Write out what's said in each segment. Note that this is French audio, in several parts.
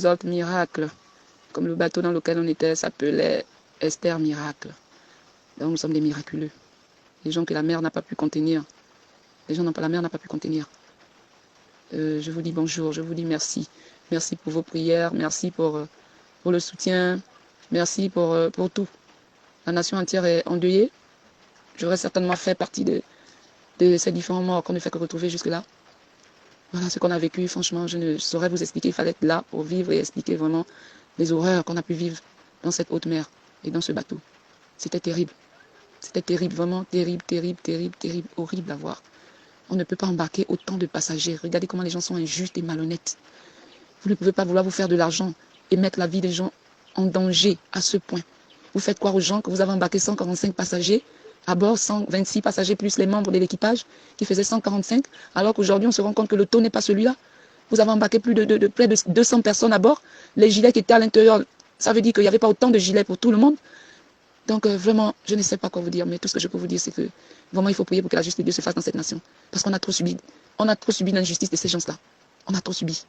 autres miracles. Comme le bateau dans lequel on était s'appelait Esther Miracle. Donc nous sommes des miraculeux. Les gens que la mer n'a pas pu contenir. Les gens la mer n'a pas pu contenir. Je vous dis bonjour, je vous dis merci. Merci pour vos prières, merci pour le soutien, merci pour tout. La nation entière est endeuillée. J'aurais certainement fait partie de ces différents morts qu'on ne fait que retrouver jusque-là. Voilà ce qu'on a vécu. Franchement, je ne saurais vous expliquer. Il fallait être là pour vivre et expliquer vraiment les horreurs qu'on a pu vivre dans cette haute mer et dans ce bateau. C'était terrible. C'était terrible, vraiment terrible, terrible, terrible, terrible, horrible à voir. On ne peut pas embarquer autant de passagers. Regardez comment les gens sont injustes et malhonnêtes. Vous ne pouvez pas vouloir vous faire de l'argent et mettre la vie des gens en danger à ce point. Vous faites croire aux gens que vous avez embarqué 145 passagers, à bord 126 passagers plus les membres de l'équipage qui faisaient 145, alors qu'aujourd'hui on se rend compte que le taux n'est pas celui-là. Vous avez embarqué près de 200 personnes à bord. Les gilets qui étaient à l'intérieur, ça veut dire qu'il n'y avait pas autant de gilets pour tout le monde. Donc vraiment, je ne sais pas quoi vous dire, mais tout ce que je peux vous dire, c'est que vraiment il faut prier pour que la justice de Dieu se fasse dans cette nation. Parce qu'on a trop subi. On a trop subi l'injustice de ces gens-là. On a trop subi.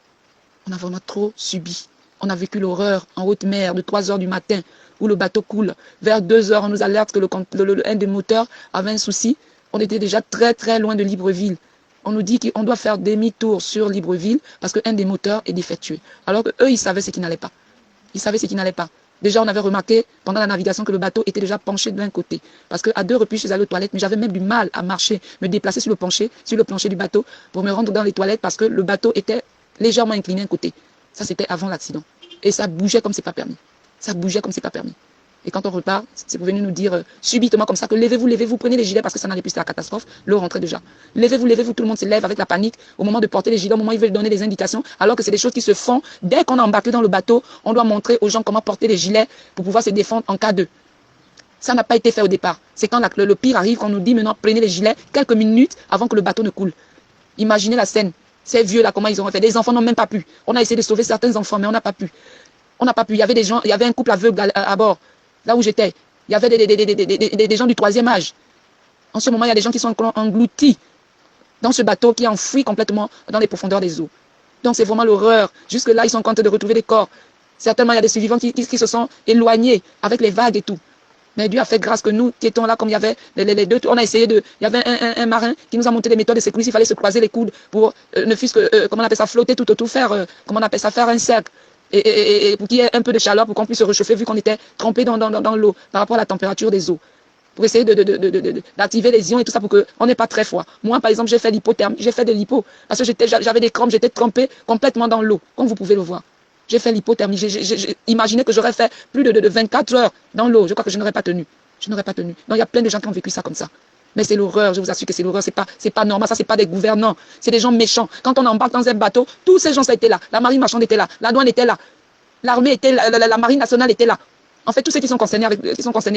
On a vraiment trop subi. On a vécu l'horreur en haute mer de 3 heures du matin où le bateau coule. Vers 2 heures, on nous alerte que un des moteurs avait un souci. On était déjà très très loin de Libreville. On nous dit qu'on doit faire demi-tour sur Libreville parce qu'un des moteurs est défectueux. Alors qu'eux, ils savaient ce qui n'allait pas. Ils savaient ce qui n'allait pas. Déjà, on avait remarqué pendant la navigation que le bateau était déjà penché de l'un côté. Parce qu'à 2 reprises, je suis allée aux toilettes, mais j'avais même du mal à marcher, me déplacer sur le plancher du bateau pour me rendre dans les toilettes parce que le bateau était légèrement incliné d'un côté. Ça, c'était avant l'accident. Et ça bougeait comme c'est pas permis. Ça bougeait comme c'est pas permis. Et quand on repart, c'est pour venir nous dire subitement comme ça que levez-vous, prenez les gilets parce que ça n'allait plus, c'est la catastrophe. L'eau rentrait déjà. Levez-vous, tout le monde se lève avec la panique au moment de porter les gilets, au moment où ils veulent donner des indications, alors que c'est des choses qui se font. Dès qu'on a embarqué dans le bateau, on doit montrer aux gens comment porter les gilets pour pouvoir se défendre en cas de. Ça n'a pas été fait au départ. C'est quand le pire arrive qu'on nous dit maintenant prenez les gilets quelques minutes avant que le bateau ne coule. Imaginez la scène. Ces vieux-là, comment ils ont fait. Les enfants n'ont même pas pu. On a essayé de sauver certains enfants, mais on n'a pas pu. On n'a pas pu. Il y avait des gens, il y avait un couple aveugle à bord. Là où j'étais, il y avait des gens du 3e âge. En ce moment, il y a des gens qui sont engloutis dans ce bateau qui est enfoui complètement dans les profondeurs des eaux. Donc c'est vraiment l'horreur. Jusque-là, ils sont contents de retrouver des corps. Certainement, il y a des survivants qui se sont éloignés avec les vagues et tout. Mais Dieu a fait grâce que nous qui étions là, comme il y avait les deux, on a essayé de. Il y avait un marin qui nous a montré des méthodes de sécurité. Il fallait se croiser les coudes pour ne fût-ce que, comment on appelle ça, flotter tout autour, faire, comment on appelle ça, faire un cercle. Et pour qu'il y ait un peu de chaleur, pour qu'on puisse se réchauffer, vu qu'on était trempé dans l'eau par rapport à la température des eaux. Pour essayer d'activer les ions et tout ça pour qu'on n'ait pas très froid. Moi, par exemple, j'ai fait l'hypothermie, j'ai fait de l'hypo. Parce que j'avais des crampes, j'étais trempé complètement dans l'eau, comme vous pouvez le voir. J'ai fait l'hypothermie. J'ai imaginé que j'aurais fait plus de 24 heures dans l'eau. Je crois que je n'aurais pas tenu. Je n'aurais pas tenu. Donc, il y a plein de gens qui ont vécu ça comme ça. Mais c'est l'horreur, je vous assure que c'est l'horreur, c'est pas normal, ça c'est pas des gouvernants, c'est des gens méchants. Quand on embarque dans un bateau, tous ces gens ça étaient là, la marine marchande était là, la douane était là, l'armée était là, la marine nationale était là. En fait, tous ceux qui sont concernés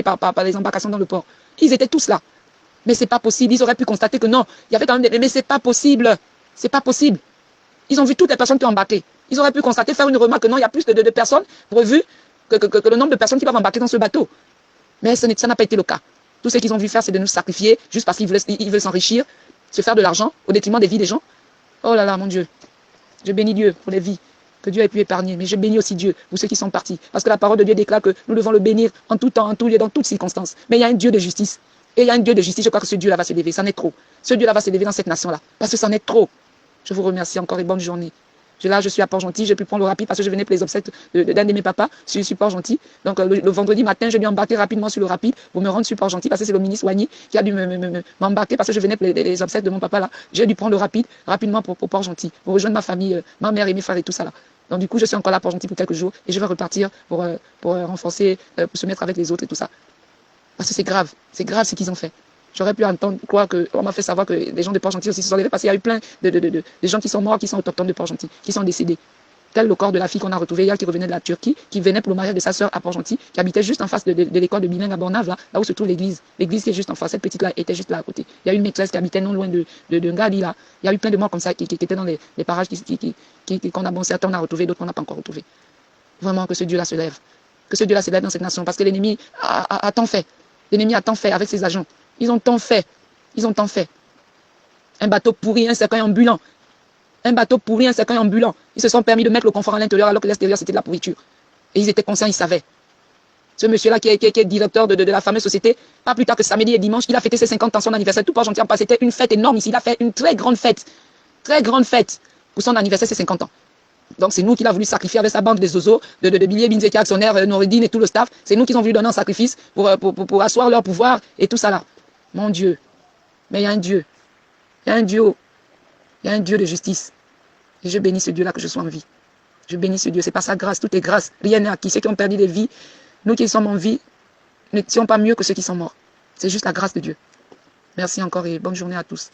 par les embarcations dans le port, ils étaient tous là. Mais c'est pas possible, ils auraient pu constater que non, il y avait quand même mais c'est pas possible. C'est pas possible. Ils ont vu toutes les personnes qui ont embarqué. Ils auraient pu constater, faire une remarque que non, il y a plus de personnes prévues que le nombre de personnes qui peuvent embarquer dans ce bateau. Mais ça n'a pas été le cas. Tout ce qu'ils ont vu faire, c'est de nous sacrifier, juste parce qu'ils veulent s'enrichir, se faire de l'argent, au détriment des vies des gens. Oh là là, mon Dieu. Je bénis Dieu pour les vies que Dieu ait pu épargner. Mais je bénis aussi Dieu pour ceux qui sont partis. Parce que la parole de Dieu déclare que nous devons le bénir en tout temps, en tout lieu, dans toutes circonstances. Mais il y a un Dieu de justice. Et il y a un Dieu de justice. Je crois que ce Dieu-là va se lever. Ça n'est trop. Ce Dieu-là va se lever dans cette nation-là. Parce que ça n'est trop. Je vous remercie encore et bonne journée. Là, je suis à Port-Gentil, j'ai pu prendre le rapide parce que je venais pour les obsèques d'un de mes papas sur Port-Gentil. Donc, le vendredi matin, je dû embarquer rapidement sur le rapide pour me rendre sur Port-Gentil parce que c'est le ministre Wagny qui a dû m'embarquer parce que je venais pour les obsèques de mon papa là. J'ai dû prendre le rapide rapidement pour Port-Gentil, pour rejoindre ma famille, ma mère et mes frères et tout ça là. Donc, du coup, je suis encore là à Port-Gentil pour quelques jours et je vais repartir pour renforcer, pour se mettre avec les autres et tout ça. Parce que c'est grave ce qu'ils ont fait. J'aurais pu entendre quoi qu'on m'a fait savoir que les gens de Port-Gentil aussi se sont levés parce qu'il y a eu plein de gens qui sont morts, qui sont autochtones de Port-Gentil, qui sont décédés. Tel le corps de la fille qu'on a retrouvé hier qui revenait de la Turquie, qui venait pour le mariage de sa sœur à Port-Gentil, qui habitait juste en face de l'école de bilingue à Bornave, là où se trouve l'église. L'église qui est juste en face, cette petite-là était juste là à côté. Il y a une maîtresse qui habitait non loin de Ngali là. Il y a eu plein de morts comme ça qui étaient dans les parages qu'on a bon, certains on a retrouvés, d'autres on n'a pas encore retrouvés. Vraiment que ce Dieu-là se lève. Que ce Dieu-là se lève dans cette nation parce que l'ennemi a tant fait. L'ennemi a tant fait avec ses agents. Ils ont tant fait. Un bateau pourri, un cercueil ambulant. Un bateau pourri, un cercueil ambulant. Ils se sont permis de mettre le confort à l'intérieur alors que l'extérieur c'était de la pourriture. Et ils étaient conscients, ils savaient. Ce monsieur-là qui est directeur de la fameuse société, pas plus tard que samedi et dimanche, il a fêté ses 50 ans, son anniversaire. Tout par gentil en pas, c'était une fête énorme ici. Il a fait une très grande fête pour son anniversaire, ses 50 ans. Donc c'est nous qu'il a voulu sacrifier avec sa bande des zozos, de Billy Binzeki, actionnaire, Noureddin et tout le staff. C'est nous qu'ils ont voulu donner en sacrifice pour asseoir leur pouvoir et tout ça là. Mon Dieu. Mais il y a un Dieu. Il y a un Dieu. Il y a un Dieu de justice. Et je bénis ce Dieu-là que je sois en vie. Je bénis ce Dieu. C'est par sa grâce. Tout est grâce. Rien n'est acquis. Ceux qui ont perdu des vies, nous qui sommes en vie, ne sommes pas mieux que ceux qui sont morts. C'est juste la grâce de Dieu. Merci encore et bonne journée à tous.